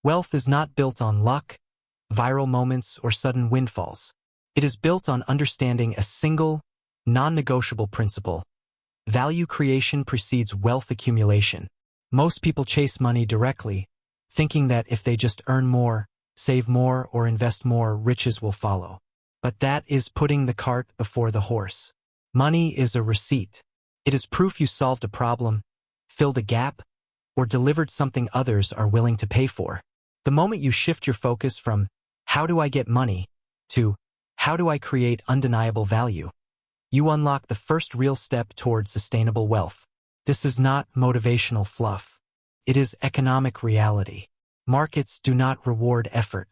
Wealth is not built on luck, viral moments, or sudden windfalls. It is built on understanding a single, non-negotiable principle. Value creation precedes wealth accumulation. Most people chase money directly, thinking that if they just earn more, save more, or invest more, riches will follow. But that is putting the cart before the horse. Money is a receipt. It is proof you solved a problem, filled a gap, or delivered something others are willing to pay for. The moment you shift your focus from, how do I get money, to, how do I create undeniable value, you unlock the first real step towards sustainable wealth. This is not motivational fluff. It is economic reality. Markets do not reward effort.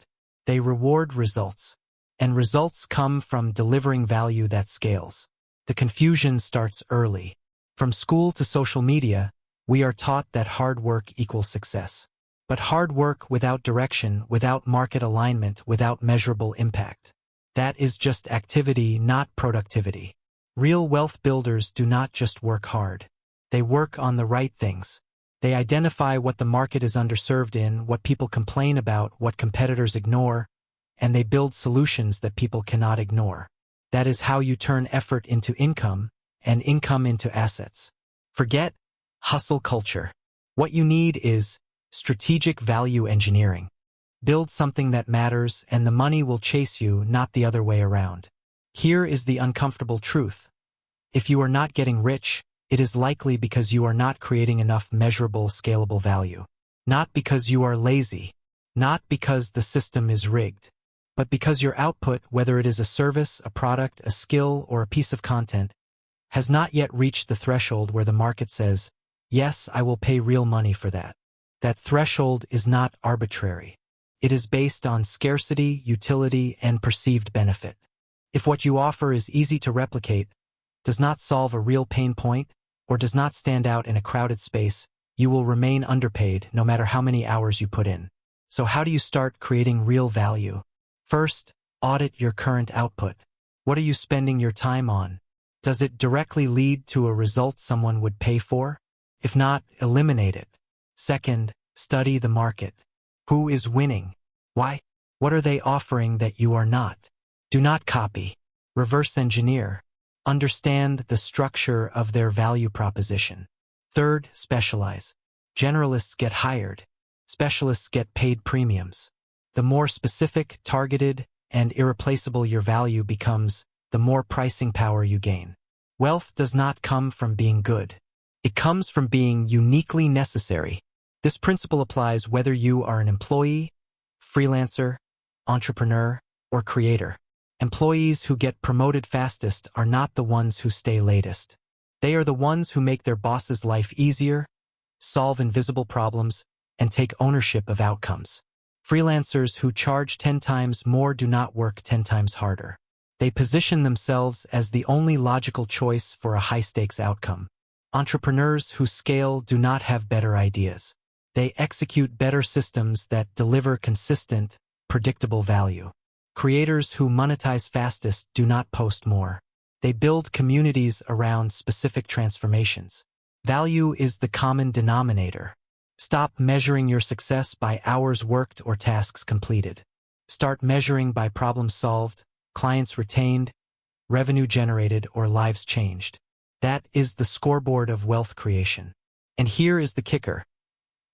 They reward results. And results come from delivering value that scales. The confusion starts early. From school to social media, we are taught that hard work equals success. But hard work without direction, without market alignment, without measurable impact, that is just activity, not productivity. Real wealth builders do not just work hard. They work on the right things. They identify what the market is underserved in, what people complain about, what competitors ignore, and they build solutions that people cannot ignore. That is how you turn effort into income, and income into assets. Forget hustle culture. What you need is strategic value engineering. Build something that matters, and the money will chase you, not the other way around. Here is the uncomfortable truth. If you are not getting rich, it is likely because you are not creating enough measurable, scalable value. Not because you are lazy. Not because the system is rigged. But because your output, whether it is a service, a product, a skill, or a piece of content, has not yet reached the threshold where the market says, yes, I will pay real money for that. That threshold is not arbitrary. It is based on scarcity, utility, and perceived benefit. If what you offer is easy to replicate, does not solve a real pain point, or does not stand out in a crowded space, you will remain underpaid no matter how many hours you put in. So how do you start creating real value? First, audit your current output. What are you spending your time on? Does it directly lead to a result someone would pay for? If not, eliminate it. Second, study the market. Who is winning? Why? What are they offering that you are not? Do not copy. Reverse engineer. Understand the structure of their value proposition. Third, specialize. Generalists get hired. Specialists get paid premiums. The more specific, targeted, and irreplaceable your value becomes, the more pricing power you gain. Wealth does not come from being good. It comes from being uniquely necessary. This principle applies whether you are an employee, freelancer, entrepreneur, or creator. Employees who get promoted fastest are not the ones who stay latest. They are the ones who make their boss's life easier, solve invisible problems, and take ownership of outcomes. Freelancers who charge 10 times more do not work 10 times harder. They position themselves as the only logical choice for a high-stakes outcome. Entrepreneurs who scale do not have better ideas. They execute better systems that deliver consistent, predictable value. Creators who monetize fastest do not post more. They build communities around specific transformations. Value is the common denominator. Stop measuring your success by hours worked or tasks completed. Start measuring by problems solved, clients retained, revenue generated, or lives changed. That is the scoreboard of wealth creation. And here is the kicker.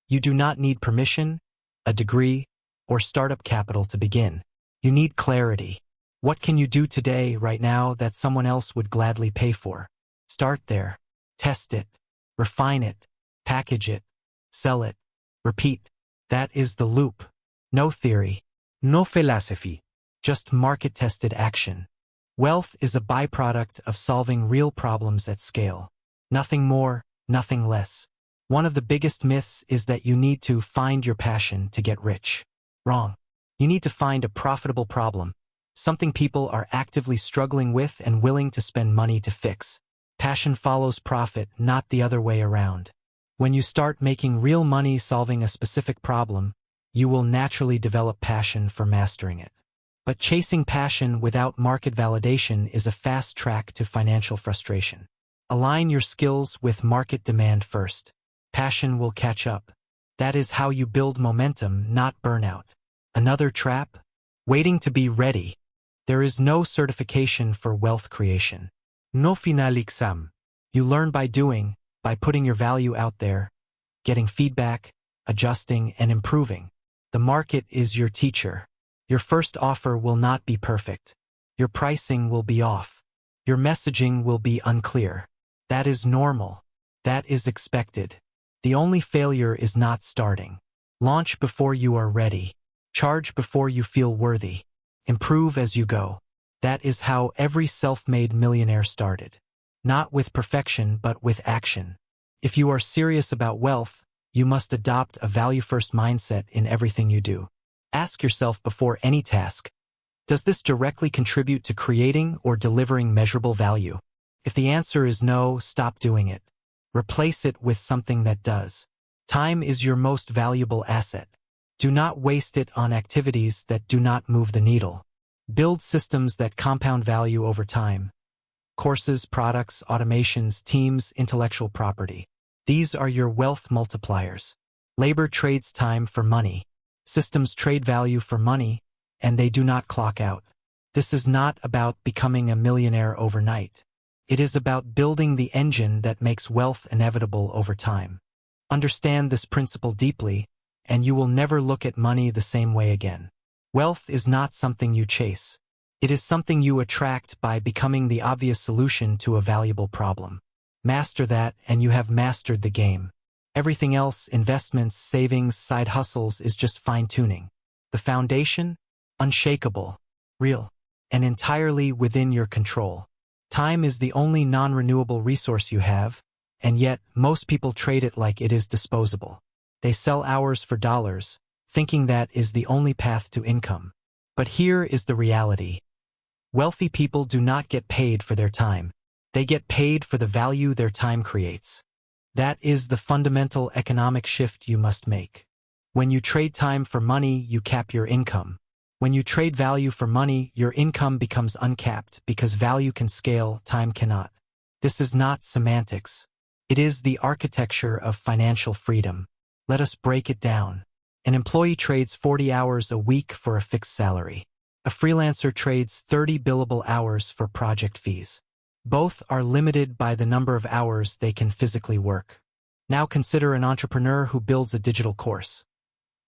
You do not need permission, a degree, or startup capital to begin. You need clarity. What can you do today, right now, that someone else would gladly pay for? Start there. Test it. Refine it. Package it. Sell it. Repeat. That is the loop. No theory. No philosophy. Just market-tested action. Wealth is a byproduct of solving real problems at scale. Nothing more, nothing less. One of the biggest myths is that you need to find your passion to get rich. Wrong. You need to find a profitable problem, something people are actively struggling with and willing to spend money to fix. Passion follows profit, not the other way around. When you start making real money solving a specific problem, you will naturally develop passion for mastering it. But chasing passion without market validation is a fast track to financial frustration. Align your skills with market demand first. Passion will catch up. That is how you build momentum, not burnout. Another trap? Waiting to be ready. There is no certification for wealth creation. No final exam. You learn by doing, by putting your value out there, getting feedback, adjusting, and improving. The market is your teacher. Your first offer will not be perfect. Your pricing will be off. Your messaging will be unclear. That is normal. That is expected. The only failure is not starting. Launch before you are ready. Charge before you feel worthy. Improve as you go. That is how every self-made millionaire started. Not with perfection, but with action. If you are serious about wealth, you must adopt a value-first mindset in everything you do. Ask yourself before any task, does this directly contribute to creating or delivering measurable value? If the answer is no, stop doing it. Replace it with something that does. Time is your most valuable asset. Do not waste it on activities that do not move the needle. Build systems that compound value over time. Courses, products, automations, teams, intellectual property. These are your wealth multipliers. Labor trades time for money. Systems trade value for money, and they do not clock out. This is not about becoming a millionaire overnight. It is about building the engine that makes wealth inevitable over time. Understand this principle deeply, and you will never look at money the same way again. Wealth is not something you chase. It is something you attract by becoming the obvious solution to a valuable problem. Master that, and you have mastered the game. Everything else, investments, savings, side hustles, is just fine-tuning. The foundation? Unshakable, real, and entirely within your control. Time is the only non-renewable resource you have, and yet most people trade it like it is disposable. They sell hours for dollars, thinking that is the only path to income. But here is the reality. Wealthy people do not get paid for their time. They get paid for the value their time creates. That is the fundamental economic shift you must make. When you trade time for money, you cap your income. When you trade value for money, your income becomes uncapped because value can scale, time cannot. This is not semantics. It is the architecture of financial freedom. Let us break it down. An employee trades 40 hours a week for a fixed salary. A freelancer trades 30 billable hours for project fees. Both are limited by the number of hours they can physically work. Now consider an entrepreneur who builds a digital course.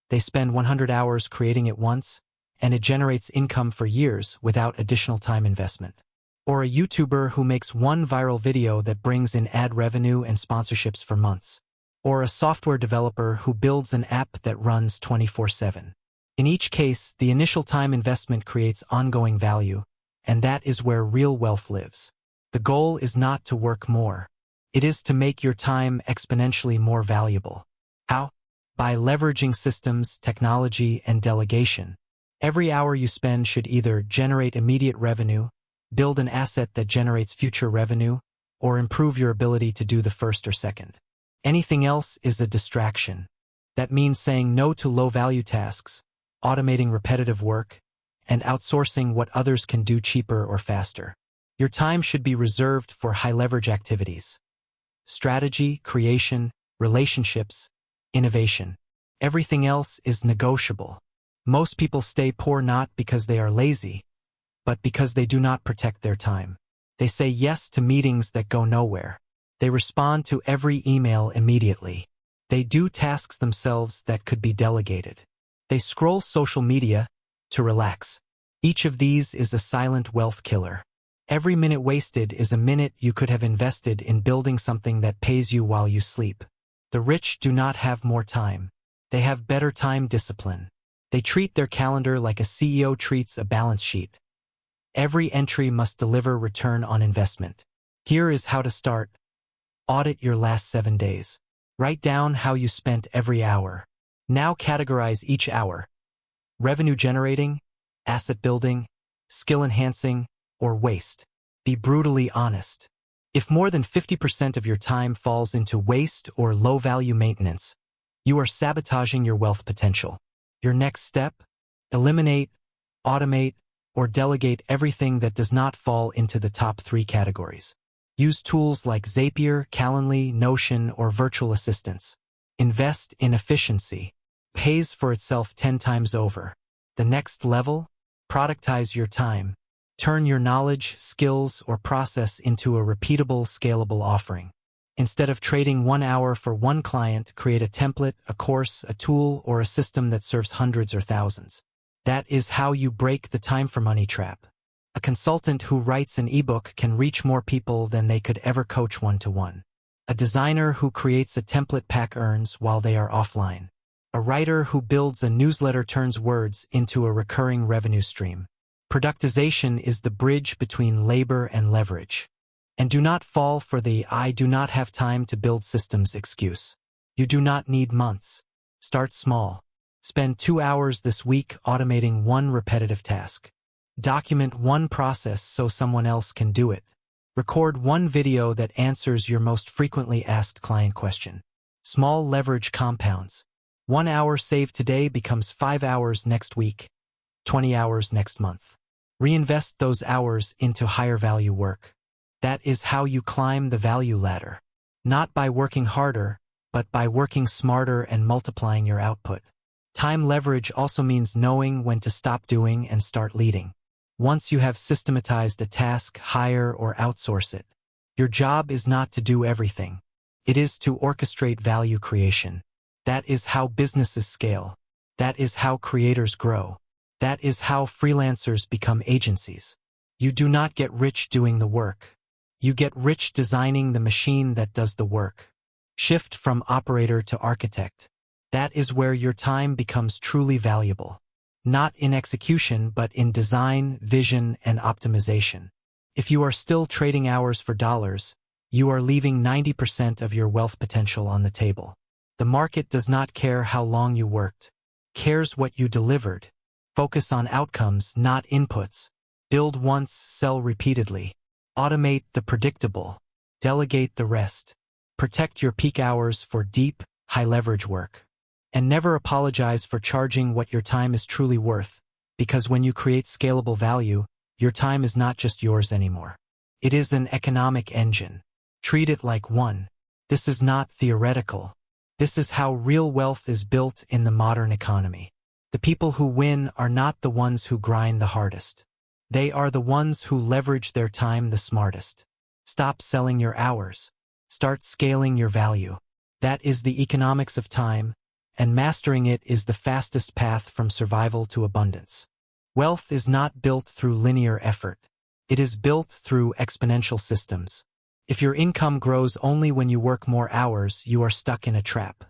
They spend 100 hours creating it once, and it generates income for years without additional time investment. Or a YouTuber who makes one viral video that brings in ad revenue and sponsorships for months. Or a software developer who builds an app that runs 24/7. In each case, the initial time investment creates ongoing value, and that is where real wealth lives. The goal is not to work more. It is to make your time exponentially more valuable. How? By leveraging systems, technology, and delegation. Every hour you spend should either generate immediate revenue, build an asset that generates future revenue, or improve your ability to do the first or second. Anything else is a distraction. That means saying no to low-value tasks, automating repetitive work, and outsourcing what others can do cheaper or faster. Your time should be reserved for high-leverage activities. Strategy, creation, relationships, innovation. Everything else is negotiable. Most people stay poor not because they are lazy, but because they do not protect their time. They say yes to meetings that go nowhere. They respond to every email immediately. They do tasks themselves that could be delegated. They scroll social media to relax. Each of these is a silent wealth killer. Every minute wasted is a minute you could have invested in building something that pays you while you sleep. The rich do not have more time. They have better time discipline. They treat their calendar like a CEO treats a balance sheet. Every entry must deliver return on investment. Here is how to start. Audit your last 7 days. Write down how you spent every hour. Now categorize each hour. Revenue generating, asset building, skill enhancing, or waste. Be brutally honest. If more than 50% of your time falls into waste or low-value maintenance, you are sabotaging your wealth potential. Your next step? Eliminate, automate, or delegate everything that does not fall into the top 3 categories. Use tools like Zapier, Calendly, Notion, or virtual assistants. Invest in efficiency. Pays for itself 10 times over. The next level? Productize your time. Turn your knowledge, skills, or process into a repeatable, scalable offering. Instead of trading 1 hour for one client, create a template, a course, a tool, or a system that serves hundreds or thousands. That is how you break the time for money trap. A consultant who writes an ebook can reach more people than they could ever coach one-to-one. A designer who creates a template pack earns while they are offline. A writer who builds a newsletter turns words into a recurring revenue stream. Productization is the bridge between labor and leverage. And do not fall for the "I do not have time to build systems" excuse. You do not need months. Start small. Spend 2 hours this week automating one repetitive task. Document one process so someone else can do it. Record one video that answers your most frequently asked client question. Small leverage compounds. 1 hour saved today becomes 5 hours next week, 20 hours next month. Reinvest those hours into higher value work. That is how you climb the value ladder. Not by working harder, but by working smarter and multiplying your output. Time leverage also means knowing when to stop doing and start leading. Once you have systematized a task, hire or outsource it. Your job is not to do everything. It is to orchestrate value creation. That is how businesses scale. That is how creators grow. That is how freelancers become agencies. You do not get rich doing the work. You get rich designing the machine that does the work. Shift from operator to architect. That is where your time becomes truly valuable. Not in execution, but in design, vision, and optimization. If you are still trading hours for dollars, you are leaving 90% of your wealth potential on the table. The market does not care how long you worked. Cares what you delivered. Focus on outcomes, not inputs. Build once, sell repeatedly. Automate the predictable. Delegate the rest. Protect your peak hours for deep, high-leverage work. And never apologize for charging what your time is truly worth, because when you create scalable value, your time is not just yours anymore. It is an economic engine. Treat it like one. This is not theoretical. This is how real wealth is built in the modern economy. The people who win are not the ones who grind the hardest. They are the ones who leverage their time the smartest. Stop selling your hours. Start scaling your value. That is the economics of time, and mastering it is the fastest path from survival to abundance. Wealth is not built through linear effort. It is built through exponential systems. If your income grows only when you work more hours, you are stuck in a trap.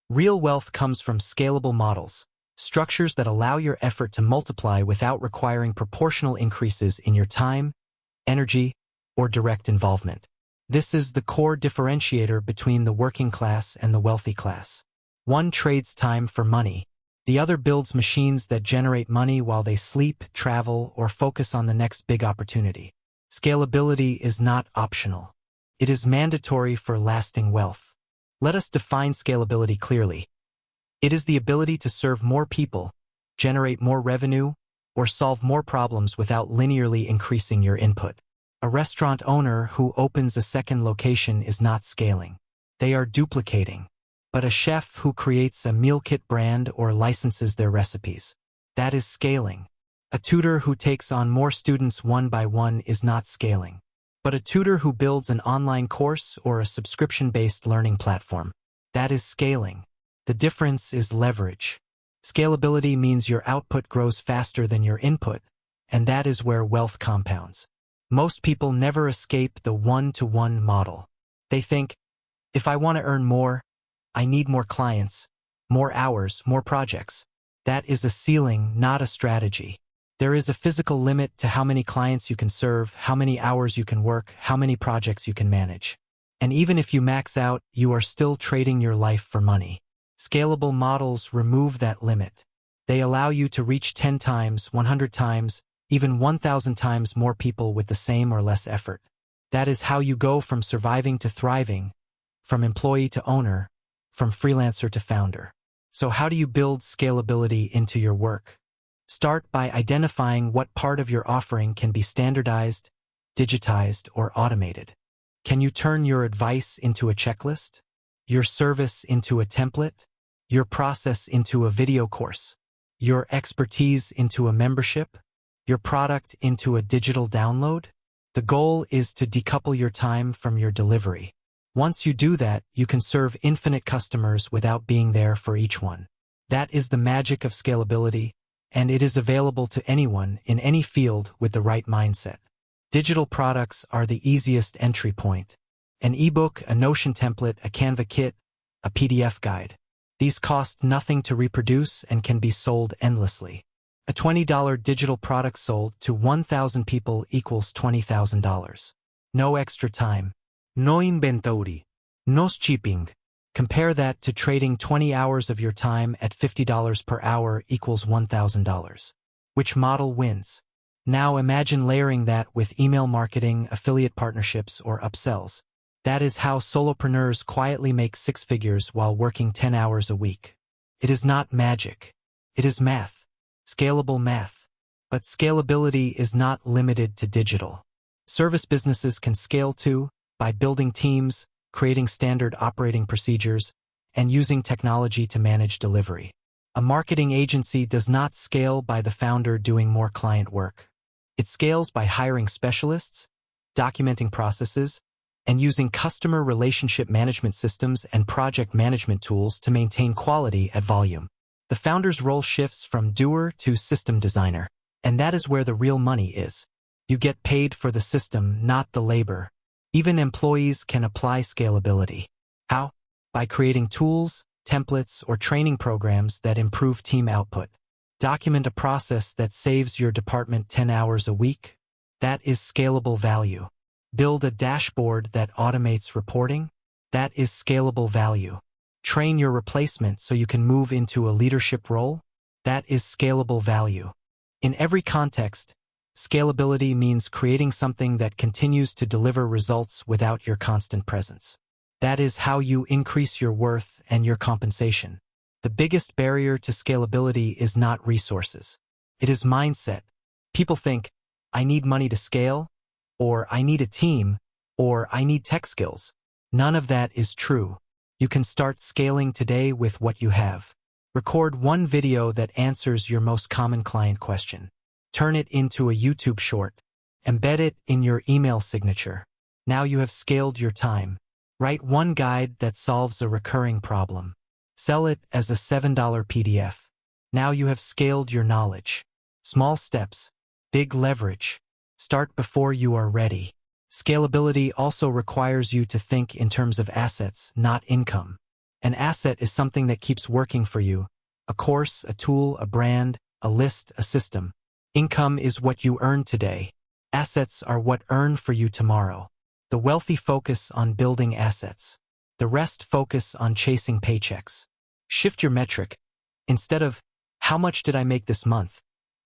Real wealth comes from scalable models, structures that allow your effort to multiply without requiring proportional increases in your time, energy, or direct involvement. This is the core differentiator between the working class and the wealthy class. One trades time for money. The other builds machines that generate money while they sleep, travel, or focus on the next big opportunity. Scalability is not optional. It is mandatory for lasting wealth. Let us define scalability clearly. It is the ability to serve more people, generate more revenue, or solve more problems without linearly increasing your input. A restaurant owner who opens a second location is not scaling. They are duplicating. But a chef who creates a meal kit brand or licenses their recipes, that is scaling. A tutor who takes on more students one by one is not scaling. But a tutor who builds an online course or a subscription-based learning platform, that is scaling. The difference is leverage. Scalability means your output grows faster than your input, and that is where wealth compounds. Most people never escape the one-to-one model. They think, if I want to earn more, I need more clients, more hours, more projects. That is a ceiling, not a strategy. There is a physical limit to how many clients you can serve, how many hours you can work, how many projects you can manage. And even if you max out, you are still trading your life for money. Scalable models remove that limit. They allow you to reach 10 times, 100 times, even 1,000 times more people with the same or less effort. That is how you go from surviving to thriving, from employee to owner, from freelancer to founder. So how do you build scalability into your work? Start by identifying what part of your offering can be standardized, digitized, or automated. Can you turn your advice into a checklist? your service into a template, your process into a video course, your expertise into a membership, your product into a digital download? The goal is to decouple your time from your delivery. Once you do that, you can serve infinite customers without being there for each one. That is the magic of scalability, and it is available to anyone in any field with the right mindset. Digital products are the easiest entry point. An ebook, a Notion template, a Canva kit, a PDF guide. These cost nothing to reproduce and can be sold endlessly. A $20 digital product sold to 1,000 people equals $20,000. No extra time. No inventory. No shipping. Compare that to trading 20 hours of your time at $50 per hour equals $1,000. Which model wins? Now imagine layering that with email marketing, affiliate partnerships, or upsells. That is how solopreneurs quietly make six figures while working 10 hours a week. It is not magic. It is math. Scalable math. But scalability is not limited to digital. Service businesses can scale too, by building teams, creating standard operating procedures, and using technology to manage delivery. A marketing agency does not scale by the founder doing more client work. It scales by hiring specialists, documenting processes, and using customer relationship management systems and project management tools to maintain quality at volume. The founder's role shifts from doer to system designer, and that is where the real money is. You get paid for the system, not the labor. Even employees can apply scalability. How? By creating tools, templates, or training programs that improve team output. Document a process that saves your department 10 hours a week. That is scalable value. Build a dashboard that automates reporting. That is scalable value. Train your replacement so you can move into a leadership role. That is scalable value. In every context, scalability means creating something that continues to deliver results without your constant presence. That is how you increase your worth and your compensation. The biggest barrier to scalability is not resources. It is mindset. People think, I need money to scale, or I need a team, or I need tech skills. None of that is true. You can start scaling today with what you have. Record one video that answers your most common client question. Turn it into a YouTube short. Embed it in your email signature. Now you have scaled your time. Write one guide that solves a recurring problem. Sell it as a $7 PDF. Now you have scaled your knowledge. Small steps, big leverage. Start before you are ready. Scalability also requires you to think in terms of assets, not income. An asset is something that keeps working for you. A course, a tool, a brand, a list, a system. Income is what you earn today. Assets are what earn for you tomorrow. The wealthy focus on building assets. The rest focus on chasing paychecks. Shift your metric. Instead of, how much did I make this month?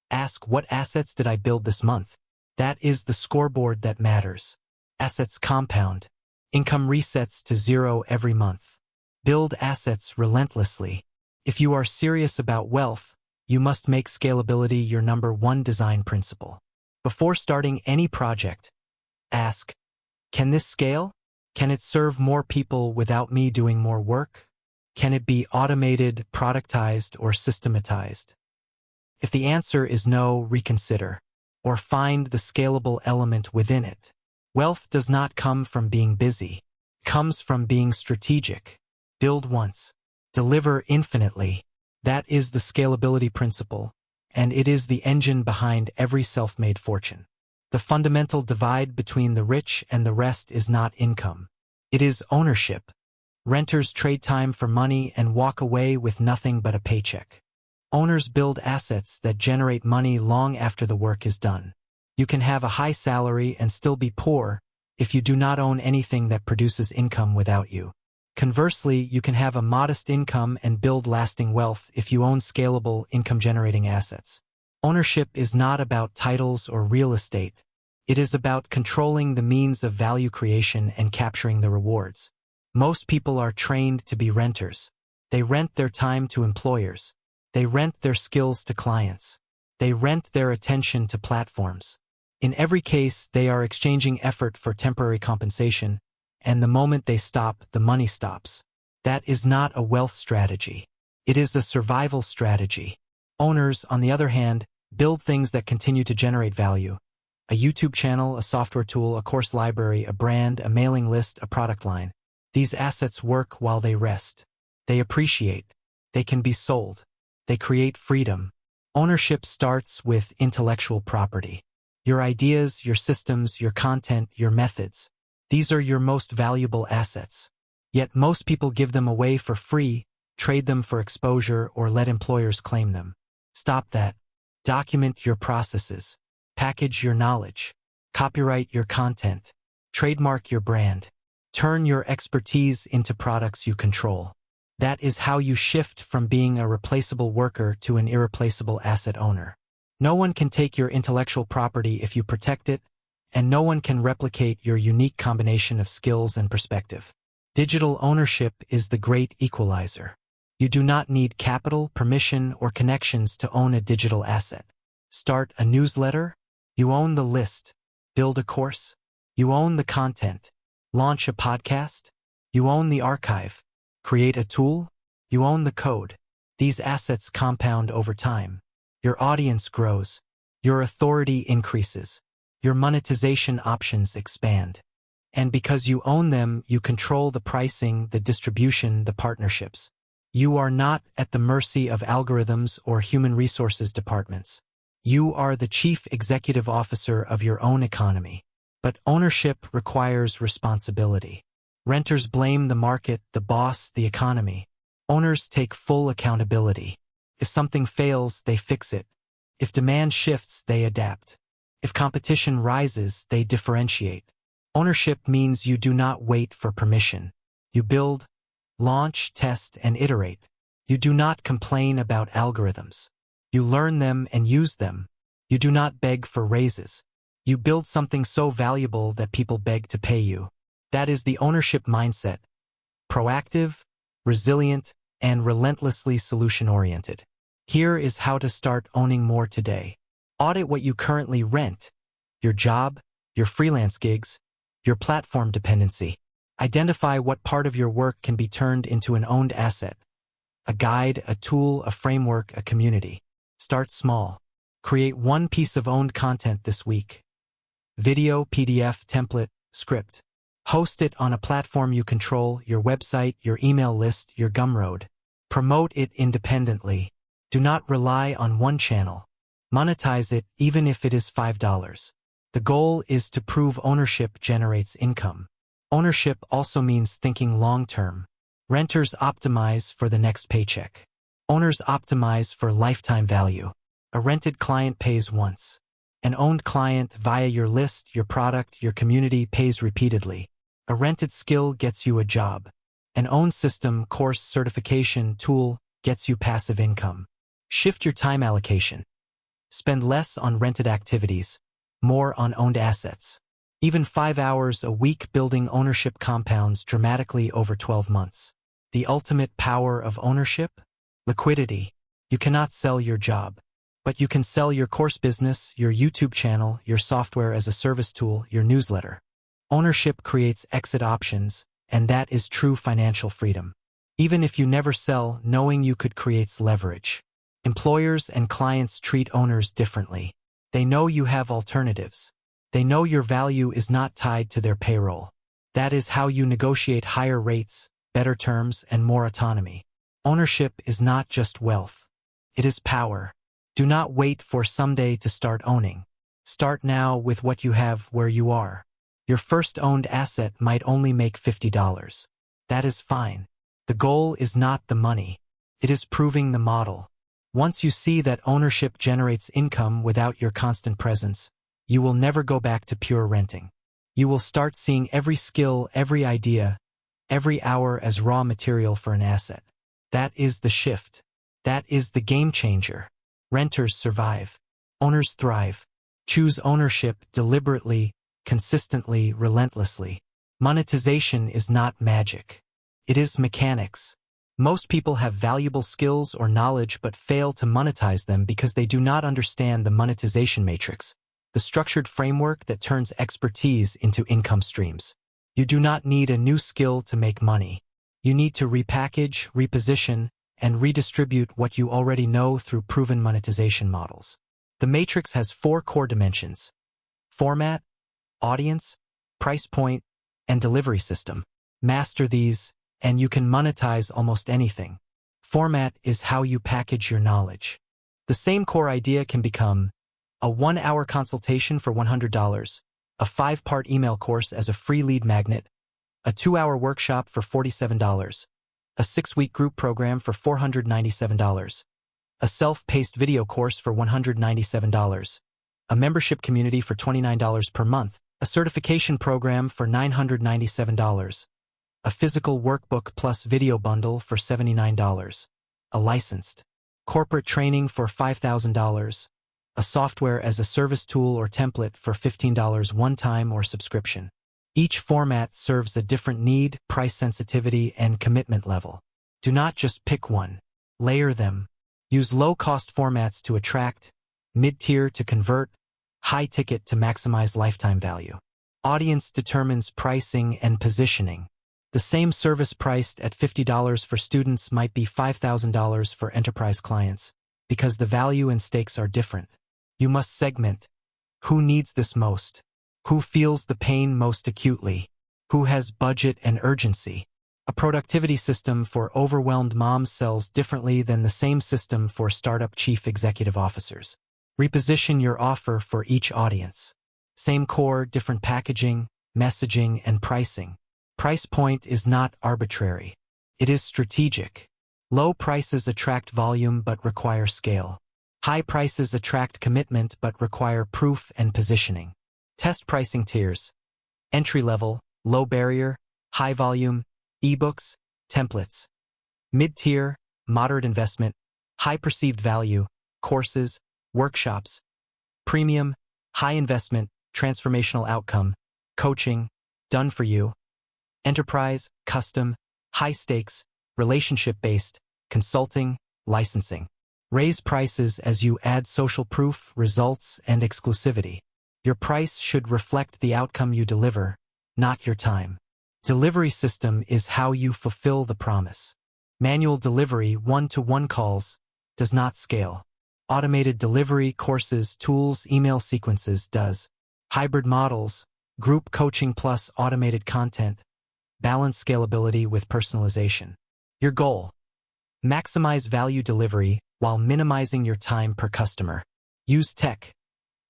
Ask, what assets did I build this month? That is the scoreboard that matters. Assets compound. Income resets to zero every month. Build assets relentlessly. If you are serious about wealth, you must make scalability your number one design principle. Before starting any project, ask, can this scale? Can it serve more people without me doing more work? Can it be automated, productized, or systematized? If the answer is no, reconsider, or find the scalable element within it. Wealth does not come from being busy. It comes from being strategic. Build once. Deliver infinitely. That is the scalability principle, and it is the engine behind every self-made fortune. The fundamental divide between the rich and the rest is not income. It is ownership. Renters trade time for money and walk away with nothing but a paycheck. Owners build assets that generate money long after the work is done. You can have a high salary and still be poor if you do not own anything that produces income without you. Conversely, you can have a modest income and build lasting wealth if you own scalable, income-generating assets. Ownership is not about titles or real estate. It is about controlling the means of value creation and capturing the rewards. Most people are trained to be renters. They rent their time to employers. They rent their skills to clients. They rent their attention to platforms. In every case, they are exchanging effort for temporary compensation, and the moment they stop, the money stops. That is not a wealth strategy. It is a survival strategy. Owners, on the other hand, build things that continue to generate value. A YouTube channel, a software tool, a course library, a brand, a mailing list, a product line. These assets work while they rest. They appreciate. They can be sold. They create freedom. Ownership starts with intellectual property. Your ideas, your systems, your content, your methods. These are your most valuable assets. Yet most people give them away for free, trade them for exposure, or let employers claim them. Stop that. Document your processes. Package your knowledge. Copyright your content. Trademark your brand. Turn your expertise into products you control. That is how you shift from being a replaceable worker to an irreplaceable asset owner. No one can take your intellectual property if you protect it, and no one can replicate your unique combination of skills and perspective. Digital ownership is the great equalizer. You do not need capital, permission, or connections to own a digital asset. Start a newsletter? You own the list. Build a course? You own the content. Launch a podcast? You own the archive. Create a tool? You own the code. These assets compound over time. Your audience grows. Your authority increases. Your monetization options expand. And because you own them, you control the pricing, the distribution, the partnerships. You are not at the mercy of algorithms or human resources departments. You are the chief executive officer of your own economy. But ownership requires responsibility. Renters blame the market, the boss, the economy. Owners take full accountability. If something fails, they fix it. If demand shifts, they adapt. If competition rises, they differentiate. Ownership means you do not wait for permission. You build, launch, test, and iterate. You do not complain about algorithms. You learn them and use them. You do not beg for raises. You build something so valuable that people beg to pay you. That is the ownership mindset. Proactive, resilient, and relentlessly solution-oriented. Here is how to start owning more today. Audit what you currently rent, your job, your freelance gigs, your platform dependency. Identify what part of your work can be turned into an owned asset. A guide, a tool, a framework, a community. Start small. Create one piece of owned content this week. Video, PDF, template, script. Host it on a platform you control, your website, your email list, your Gumroad. Promote it independently. Do not rely on one channel. Monetize it even if it is $5. The goal is to prove ownership generates income. Ownership also means thinking long-term. Renters optimize for the next paycheck. Owners optimize for lifetime value. A rented client pays once. An owned client via your list, your product, your community pays repeatedly. A rented skill gets you a job. An owned system, course, certification, tool gets you passive income. Shift your time allocation. Spend less on rented activities, more on owned assets. Even 5 hours a week building ownership compounds dramatically over 12 months. The ultimate power of ownership? Liquidity. You cannot sell your job, but you can sell your course business, your YouTube channel, your software as a service tool, your newsletter. Ownership creates exit options, and that is true financial freedom. Even if you never sell, knowing you could creates leverage. Employers and clients treat owners differently. They know you have alternatives. They know your value is not tied to their payroll. That is how you negotiate higher rates, better terms, and more autonomy. Ownership is not just wealth. It is power. Do not wait for someday to start owning. Start now with what you have where you are. Your first owned asset might only make $50. That is fine. The goal is not the money. It is proving the model. Once you see that ownership generates income without your constant presence, you will never go back to pure renting. You will start seeing every skill, every idea, every hour as raw material for an asset. That is the shift. That is the game changer. Renters survive. Owners thrive. Choose ownership deliberately, consistently, relentlessly. Monetization is not magic. It is mechanics. Most people have valuable skills or knowledge but fail to monetize them because they do not understand the monetization matrix, the structured framework that turns expertise into income streams. You do not need a new skill to make money. You need to repackage, reposition, and redistribute what you already know through proven monetization models. The matrix has 4 core dimensions: format, audience, price point, and delivery system. Master these, and you can monetize almost anything. Format is how you package your knowledge. The same core idea can become a 1-hour consultation for $100, a 5-part email course as a free lead magnet, a 2-hour workshop for $47, a 6-week group program for $497, a self-paced video course for $197, a membership community for $29 per month, a certification program for $997, a physical workbook plus video bundle for $79, a licensed corporate training for $5,000, a software as a service tool or template for $15 one-time or subscription. Each format serves a different need, price sensitivity, and commitment level. Do not just pick one. Layer them. Use low-cost formats to attract, mid-tier to convert, high-ticket to maximize lifetime value. Audience determines pricing and positioning. The same service priced at $50 for students might be $5,000 for enterprise clients, because the value and stakes are different. You must segment. Who needs this most? Who feels the pain most acutely? Who has budget and urgency? A productivity system for overwhelmed moms sells differently than the same system for startup chief executive officers. Reposition your offer for each audience. Same core, different packaging, messaging, and pricing. Price point is not arbitrary. It is strategic. Low prices attract volume but require scale. High prices attract commitment but require proof and positioning. Test pricing tiers: entry-level, low barrier, high volume, ebooks, templates. Mid-tier, moderate investment, high perceived value, courses, workshops. Premium, high investment, transformational outcome, coaching, done for you. Enterprise, custom, high stakes, relationship-based, consulting, licensing. Raise prices as you add social proof, results, and exclusivity. Your price should reflect the outcome you deliver, not your time. Delivery system is how you fulfill the promise. Manual delivery, one-to-one calls, does not scale. Automated delivery, courses, tools, email sequences does. Hybrid models, group coaching plus automated content, balance scalability with personalization. Your goal: maximize value delivery while minimizing your time per customer. Use tech.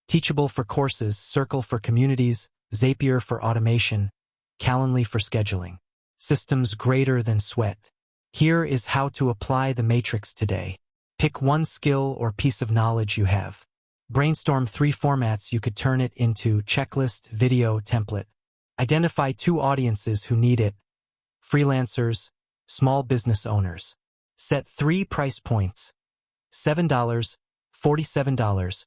Teachable for courses, Circle for communities, Zapier for automation, Calendly for scheduling. Systems greater than sweat. Here is how to apply the matrix today. Pick one skill or piece of knowledge you have. Brainstorm 3 formats you could turn it into: checklist, video, template. Identify 2 audiences who need it: freelancers, small business owners. Set 3 price points: $7, $47,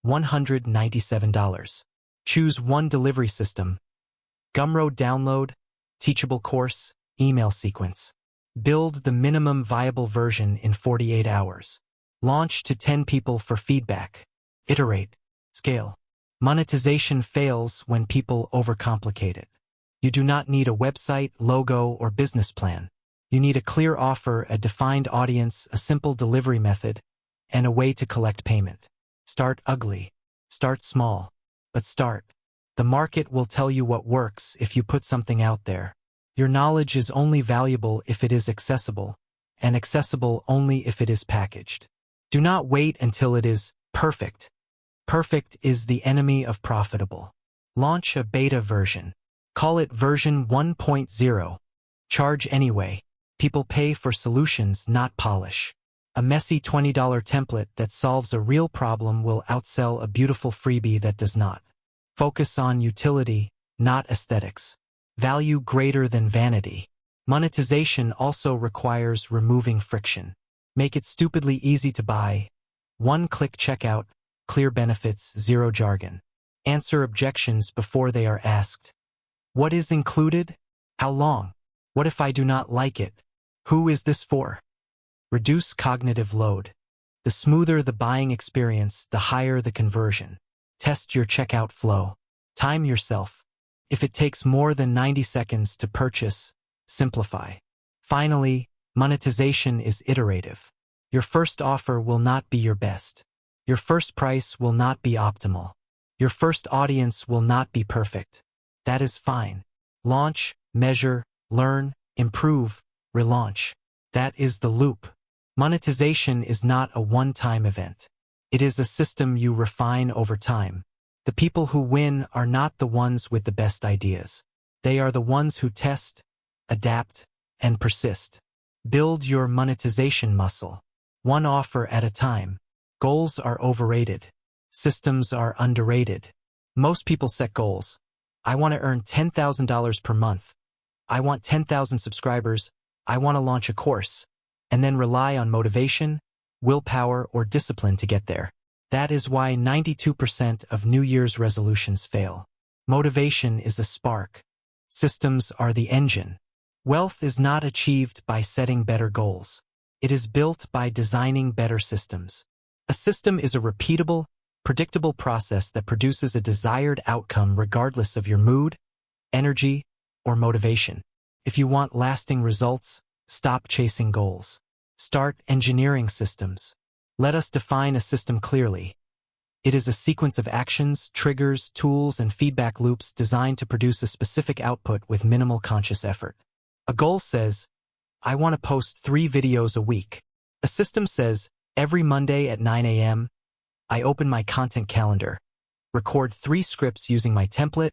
$197. Choose one delivery system: Gumroad download, teachable course, email sequence. Build the minimum viable version in 48 hours. Launch to 10 people for feedback. Iterate. Scale. Monetization fails when people overcomplicate it. You do not need a website, logo, or business plan. You need a clear offer, a defined audience, a simple delivery method, and a way to collect payment. Start ugly. Start small. But start. The market will tell you what works if you put something out there. Your knowledge is only valuable if it is accessible, and accessible only if it is packaged. Do not wait until it is perfect. Perfect is the enemy of profitable. Launch a beta version. Call it version 1.0. Charge anyway. People pay for solutions, not polish. A messy $20 template that solves a real problem will outsell a beautiful freebie that does not. Focus on utility, not aesthetics. Value greater than vanity. Monetization also requires removing friction. Make it stupidly easy to buy. One-click checkout, clear benefits, zero jargon. Answer objections before they are asked. What is included? How long? What if I do not like it? Who is this for? Reduce cognitive load. The smoother the buying experience, the higher the conversion. Test your checkout flow. Time yourself. If it takes more than 90 seconds to purchase, simplify. Finally, monetization is iterative. Your first offer will not be your best. Your first price will not be optimal. Your first audience will not be perfect. That is fine. Launch, measure, learn, improve, relaunch. That is the loop. Monetization is not a one-time event. It is a system you refine over time. The people who win are not the ones with the best ideas. They are the ones who test, adapt, and persist. Build your monetization muscle. One offer at a time. Goals are overrated. Systems are underrated. Most people set goals. I want to earn $10,000 per month. I want 10,000 subscribers. I want to launch a course. And then rely on motivation, willpower, or discipline to get there. That is why 92% of New Year's resolutions fail. Motivation is a spark. Systems are the engine. Wealth is not achieved by setting better goals. It is built by designing better systems. A system is a repeatable, predictable process that produces a desired outcome regardless of your mood, energy, or motivation. If you want lasting results, stop chasing goals. Start engineering systems. Let us define a system clearly. It is a sequence of actions, triggers, tools, and feedback loops designed to produce a specific output with minimal conscious effort. A goal says, I want to post 3 videos a week. A system says, every Monday at 9 a.m., I open my content calendar, record 3 scripts using my template,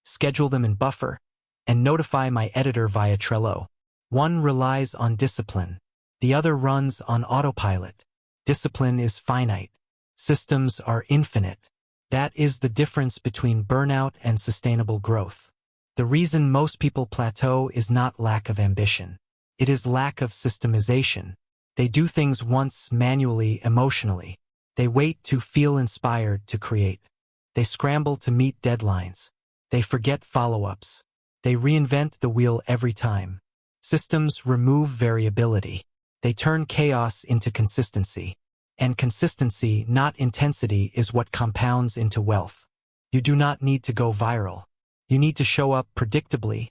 schedule them in Buffer, and notify my editor via Trello. One relies on discipline. The other runs on autopilot. Discipline is finite. Systems are infinite. That is the difference between burnout and sustainable growth. The reason most people plateau is not lack of ambition. It is lack of systemization. They do things once manually, emotionally. They wait to feel inspired to create. They scramble to meet deadlines. They forget follow-ups. They reinvent the wheel every time. Systems remove variability. They turn chaos into consistency. And consistency, not intensity, is what compounds into wealth. You do not need to go viral. You need to show up predictably,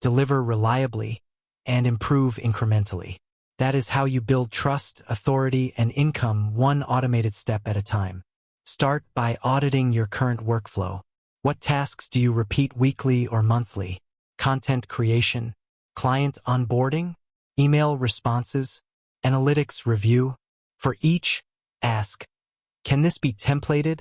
deliver reliably, and improve incrementally. That is how you build trust, authority, and income one automated step at a time. Start by auditing your current workflow. What tasks do you repeat weekly or monthly? Content creation, client onboarding, email responses, analytics review. For each, ask, can this be templated,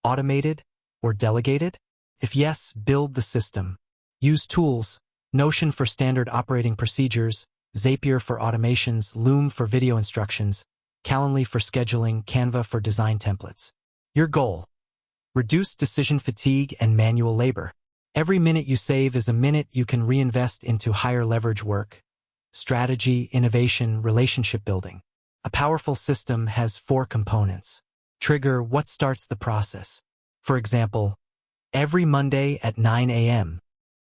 automated, or delegated? If yes, build the system. Use tools, Notion for standard operating procedures, Zapier for automations, Loom for video instructions, Calendly for scheduling, Canva for design templates. Your goal: reduce decision fatigue and manual labor. Every minute you save is a minute you can reinvest into higher leverage work, strategy, innovation, relationship building. A powerful system has 4 components. Trigger: what starts the process? For example, every Monday at 9 a.m.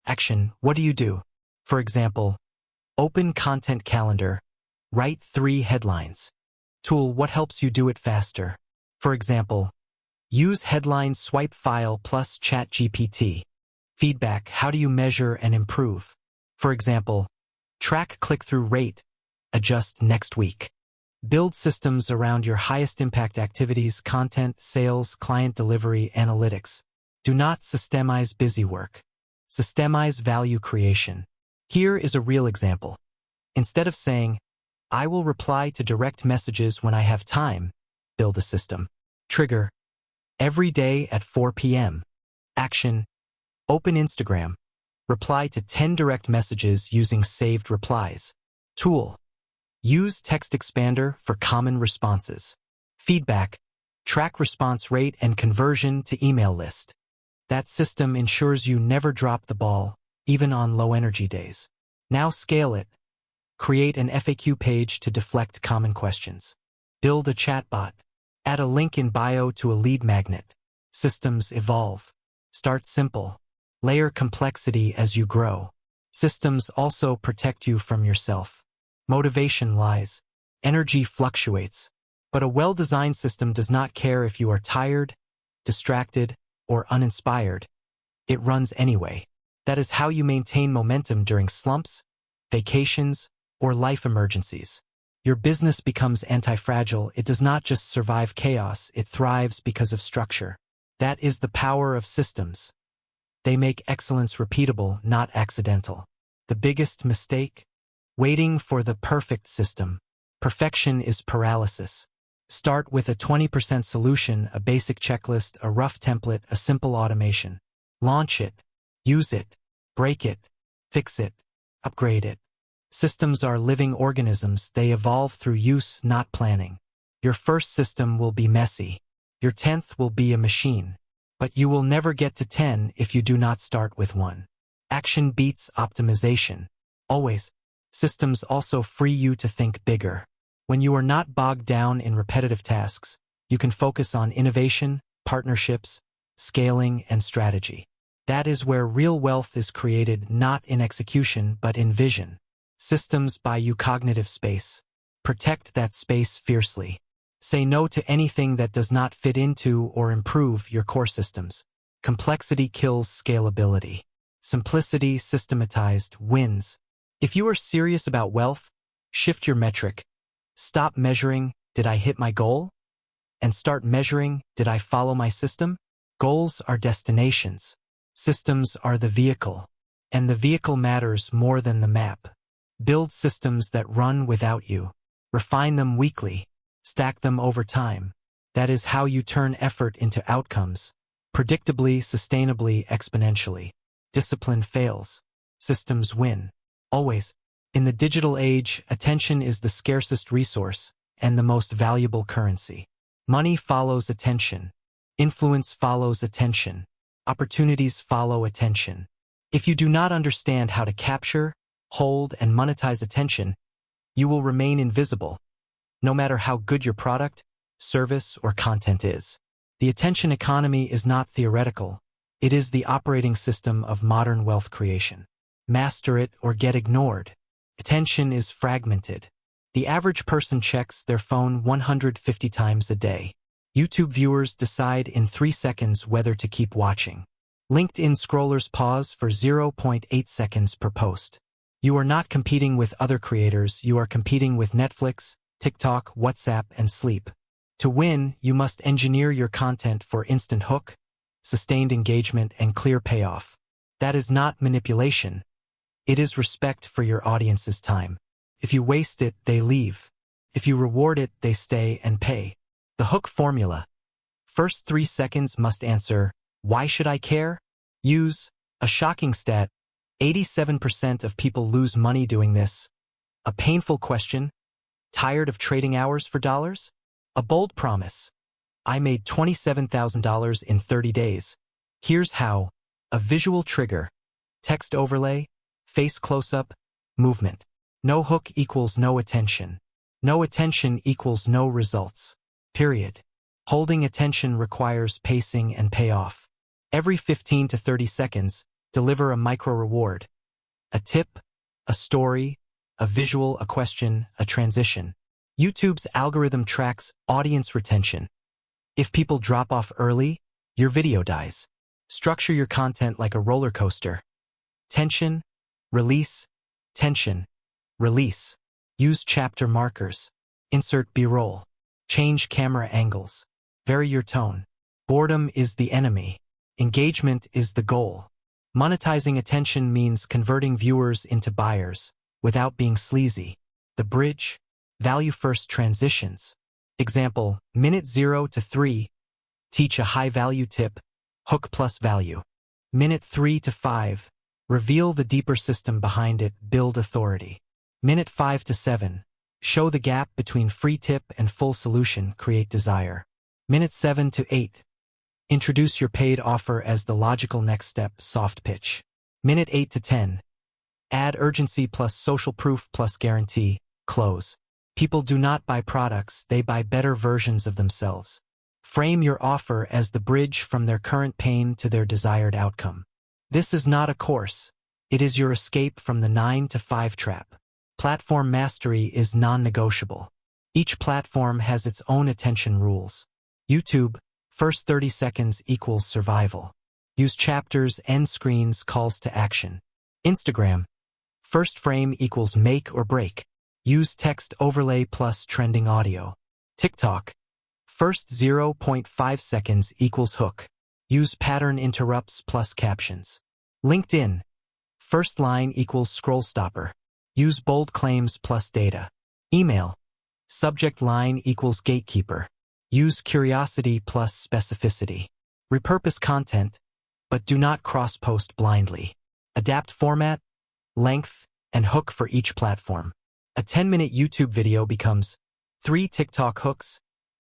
Action: what do you do? For example, open content calendar, write 3 headlines. Tool: what helps you do it faster? For example, use headline swipe file plus ChatGPT. Feedback: how do you measure and improve? For example, track click-through rate, adjust next week. Build systems around your highest impact activities: content, sales, client delivery, analytics. Do not systemize busy work. Systemize value creation. Here is a real example. Instead of saying, I will reply to direct messages when I have time, build a system. Trigger: every day at 4 p.m. Action: open Instagram. Reply to 10 direct messages using saved replies. Tool: use text expander for common responses. Feedback: track response rate and conversion to email list. That system ensures you never drop the ball, even on low-energy days. Now scale it. Create an FAQ page to deflect common questions. Build a chatbot. Add a link in bio to a lead magnet. Systems evolve. Start simple. Layer complexity as you grow. Systems also protect you from yourself. Motivation lies. Energy fluctuates. But a well-designed system does not care if you are tired, distracted, or uninspired. It runs anyway. That is how you maintain momentum during slumps, vacations, or life emergencies. Your business becomes anti-fragile. It does not just survive chaos, it thrives because of structure. That is the power of systems. They make excellence repeatable, not accidental. The biggest mistake? Waiting for the perfect system. Perfection is paralysis. Start with a 20% solution, a basic checklist, a rough template, a simple automation. Launch it. Use it. Break it. Fix it. Upgrade it. Systems are living organisms. They evolve through use, not planning. Your first system will be messy. Your 10th will be a machine. But you will never get to 10 if you do not start with 1. Action beats optimization. Always. Systems also free you to think bigger. When you are not bogged down in repetitive tasks, you can focus on innovation, partnerships, scaling, and strategy. That is where real wealth is created, not in execution but in vision. Systems buy you cognitive space. Protect that space fiercely. Say no to anything that does not fit into or improve your core systems. Complexity kills scalability. Simplicity, systematized, wins. If you are serious about wealth, shift your metric. Stop measuring, did I hit my goal? And start measuring, did I follow my system? Goals are destinations. Systems are the vehicle. And the vehicle matters more than the map. Build systems that run without you. Refine them weekly. Stack them over time. That is how you turn effort into outcomes. Predictably, sustainably, exponentially. Discipline fails. Systems win. Always. In the digital age, attention is the scarcest resource and the most valuable currency. Money follows attention. Influence follows attention. Opportunities follow attention. If you do not understand how to capture, hold, and monetize attention, you will remain invisible, no matter how good your product, service, or content is. The attention economy is not theoretical. It is the operating system of modern wealth creation. Master it or get ignored. Attention is fragmented. The average person checks their phone 150 times a day. YouTube viewers decide in 3 seconds whether to keep watching. LinkedIn scrollers pause for 0.8 seconds per post. You are not competing with other creators, you are competing with Netflix, TikTok, WhatsApp, and sleep. To win, you must engineer your content for instant hook, sustained engagement, and clear payoff. That is not manipulation. It is respect for your audience's time. If you waste it, they leave. If you reward it, they stay and pay. The hook formula. First 3 seconds must answer, why should I care? Use a shocking stat. 87% of people lose money doing this. A painful question. Tired of trading hours for dollars? A bold promise. I made $27,000 in 30 days. Here's how. A visual trigger. Text overlay. Face close-up. Movement. No hook equals no attention. No attention equals no results. Period. Holding attention requires pacing and payoff. Every 15 to 30 seconds, deliver a micro-reward. A tip, a story, a visual, a question, a transition. YouTube's algorithm tracks audience retention. If people drop off early, your video dies. Structure your content like a roller coaster. Tension, release, tension, release. Use chapter markers. Insert B-roll. Change camera angles. Vary your tone. Boredom is the enemy. Engagement is the goal. Monetizing attention means converting viewers into buyers without being sleazy. The bridge, value-first transitions. Example, minute 0 to 3, teach a high-value tip, hook plus value. Minute 3 to 5, reveal the deeper system behind it, build authority. Minute 5 to 7, show the gap between free tip and full solution, create desire. Minute 7 to 8, introduce your paid offer as the logical next step, soft pitch. Minute 8 to 10, add urgency plus social proof plus guarantee, close. People do not buy products, they buy better versions of themselves. Frame your offer as the bridge from their current pain to their desired outcome. This is not a course. It is your escape from the 9 to 5 trap. Platform mastery is non-negotiable. Each platform has its own attention rules. YouTube, first 30 seconds equals survival. Use chapters, end screens, calls to action. Instagram, first frame equals make or break. Use text overlay plus trending audio. TikTok. First 0.5 seconds equals hook. Use pattern interrupts plus captions. LinkedIn. First line equals scroll stopper. Use bold claims plus data. Email. Subject line equals gatekeeper. Use curiosity plus specificity. Repurpose content, but do not cross-post blindly. Adapt format, length, and hook for each platform. A 10-minute YouTube video becomes 3 TikTok hooks,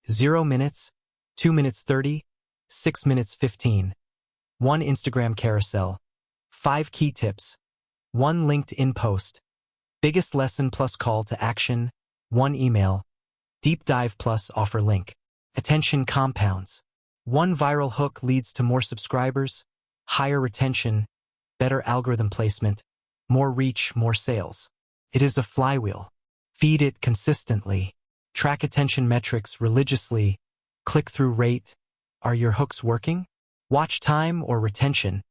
0 minutes, 2 minutes 30, 6 minutes 15, 1 Instagram carousel, 5 key tips, 1 LinkedIn post, biggest lesson plus call to action, 1 email, deep dive plus offer link. Attention compounds. 1 viral hook leads to more subscribers, higher retention, better algorithm placement, more reach, more sales. It is a flywheel. Feed it consistently. Track attention metrics religiously. Click-through rate. Are your hooks working? Watch time or retention.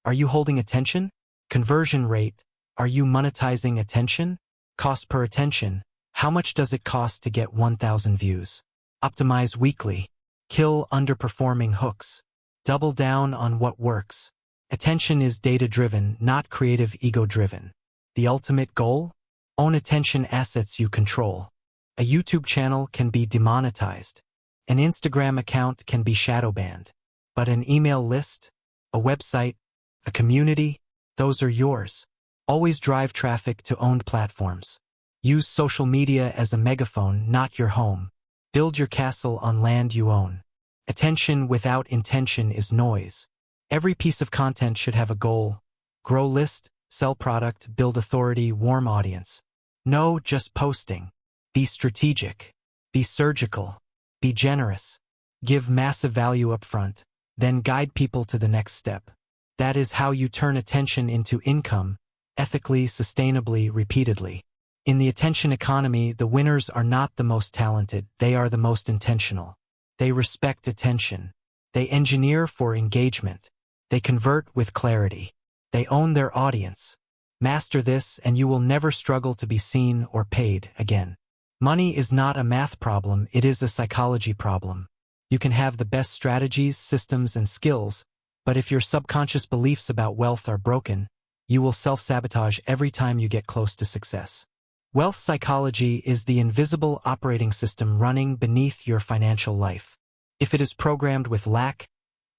Are you holding attention? Conversion rate. Are you monetizing attention? Cost per attention. How much does it cost to get 1,000 views? Optimize weekly. Kill underperforming hooks. Double down on what works. Attention is data-driven, not creative ego-driven. The ultimate goal? Own attention assets you control. A YouTube channel can be demonetized. An Instagram account can be shadow banned. But an email list, a website, a community, those are yours. Always drive traffic to owned platforms. Use social media as a megaphone, not your home. Build your castle on land you own. Attention without intention is noise. Every piece of content should have a goal. Grow list, sell product, build authority, warm audience. No just posting. Be strategic. Be surgical. Be generous. Give massive value up front. Then guide people to the next step. That is how you turn attention into income, ethically, sustainably, repeatedly. In the attention economy, the winners are not the most talented, they are the most intentional. They respect attention. They engineer for engagement. They convert with clarity. They own their audience. Master this and you will never struggle to be seen or paid again. Money is not a math problem, it is a psychology problem. You can have the best strategies, systems, and skills, but if your subconscious beliefs about wealth are broken, you will self-sabotage every time you get close to success. Wealth psychology is the invisible operating system running beneath your financial life. If it is programmed with lack,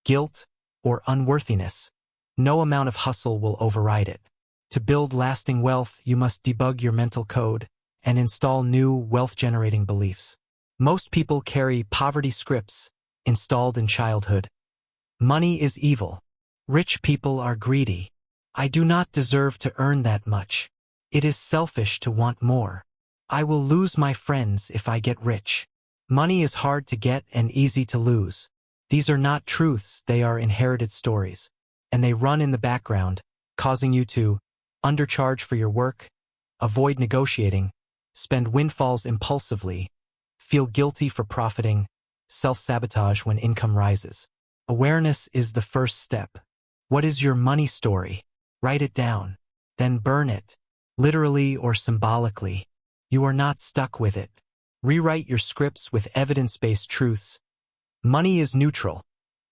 guilt, or unworthiness, no amount of hustle will override it. To build lasting wealth, you must debug your mental code and install new wealth-generating beliefs. Most people carry poverty scripts installed in childhood. Money is evil. Rich people are greedy. I do not deserve to earn that much. It is selfish to want more. I will lose my friends if I get rich. Money is hard to get and easy to lose. These are not truths, they are inherited stories. And they run in the background, causing you to undercharge for your work, avoid negotiating, spend windfalls impulsively, feel guilty for profiting, self-sabotage when income rises. Awareness is the first step. What is your money story? Write it down. Then burn it. Literally or symbolically. You are not stuck with it. Rewrite your scripts with evidence-based truths. Money is neutral.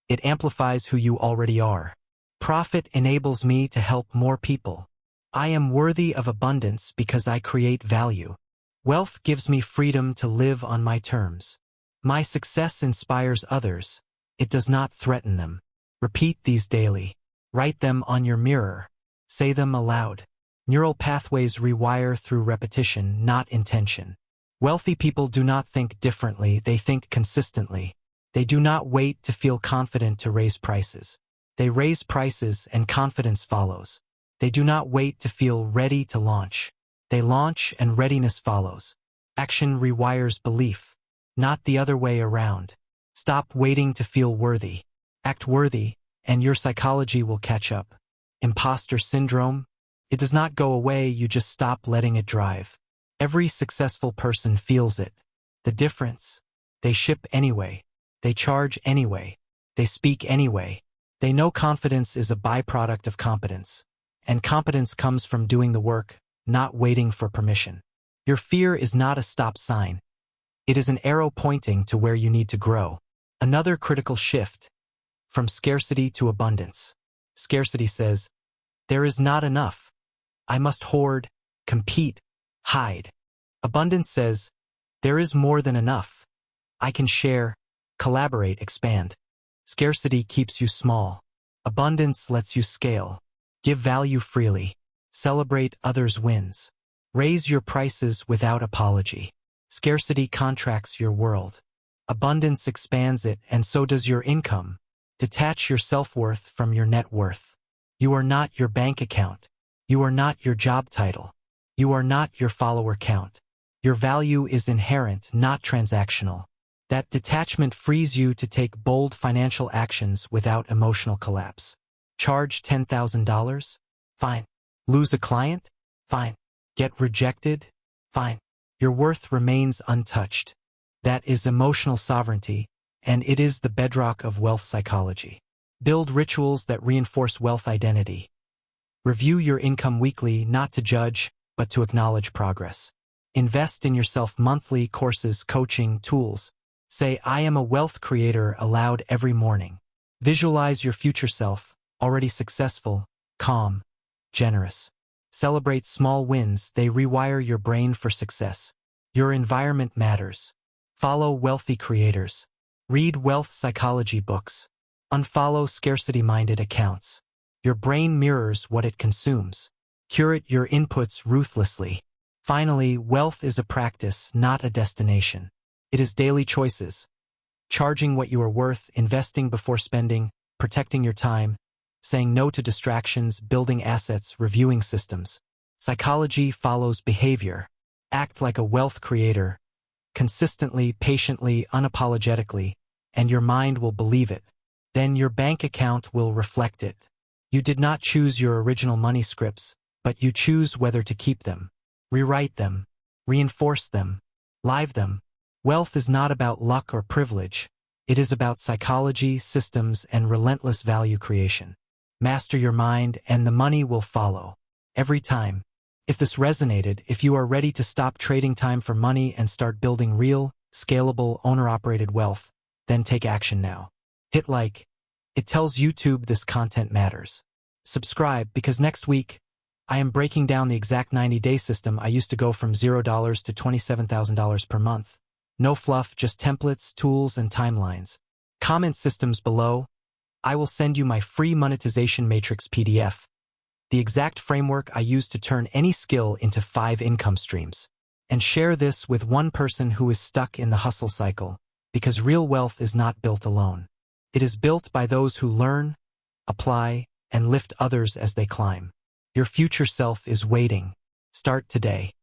It amplifies who you already are. Profit enables me to help more people. I am worthy of abundance because I create value. Wealth gives me freedom to live on my terms. My success inspires others. It does not threaten them. Repeat these daily. Write them on your mirror. Say them aloud. Neural pathways rewire through repetition, not intention. Wealthy people do not think differently, they think consistently. They do not wait to feel confident to raise prices. They raise prices and confidence follows. They do not wait to feel ready to launch. They launch and readiness follows. Action rewires belief, not the other way around. Stop waiting to feel worthy. Act worthy, and your psychology will catch up. Imposter syndrome? It does not go away, you just stop letting it drive. Every successful person feels it. The difference? They ship anyway. They charge anyway. They speak anyway. They know confidence is a byproduct of competence. And competence comes from doing the work, not waiting for permission. Your fear is not a stop sign. It is an arrow pointing to where you need to grow. Another critical shift, from scarcity to abundance. Scarcity says, there is not enough. I must hoard, compete, hide. Abundance says, there is more than enough. I can share, collaborate, expand. Scarcity keeps you small. Abundance lets you scale. Give value freely. Celebrate others' wins. Raise your prices without apology. Scarcity contracts your world. Abundance expands it, and so does your income. Detach your self-worth from your net worth. You are not your bank account. You are not your job title. You are not your follower count. Your value is inherent, not transactional. That detachment frees you to take bold financial actions without emotional collapse. Charge $10,000? Fine. Lose a client? Fine. Get rejected? Fine. Your worth remains untouched. That is emotional sovereignty, and it is the bedrock of wealth psychology. Build rituals that reinforce wealth identity. Review your income weekly, not to judge, but to acknowledge progress. Invest in yourself monthly, courses, coaching, tools. Say, I am a wealth creator aloud every morning. Visualize your future self, already successful, calm, generous. Celebrate small wins, they rewire your brain for success. Your environment matters. Follow wealthy creators. Read wealth psychology books. Unfollow scarcity-minded accounts. Your brain mirrors what it consumes. Curate your inputs ruthlessly. Finally, wealth is a practice, not a destination. It is daily choices. Charging what you are worth, investing before spending, protecting your time, saying no to distractions, building assets, reviewing systems. Psychology follows behavior. Act like a wealth creator, consistently, patiently, unapologetically, and your mind will believe it. Then your bank account will reflect it. You did not choose your original money scripts, but you choose whether to keep them, rewrite them, reinforce them, live them. Wealth is not about luck or privilege. It is about psychology, systems, and relentless value creation. Master your mind, and the money will follow. Every time. If this resonated, if you are ready to stop trading time for money and start building real, scalable, owner-operated wealth, then take action now. Hit like. It tells YouTube this content matters. Subscribe, because next week, I am breaking down the exact 90-day system I used to go from $0 to $27,000 per month. No fluff, just templates, tools, and timelines. Comment systems below. I will send you my free monetization matrix PDF, the exact framework I use to turn any skill into 5 income streams. And share this with one person who is stuck in the hustle cycle, because real wealth is not built alone. It is built by those who learn, apply, and lift others as they climb. Your future self is waiting. Start today.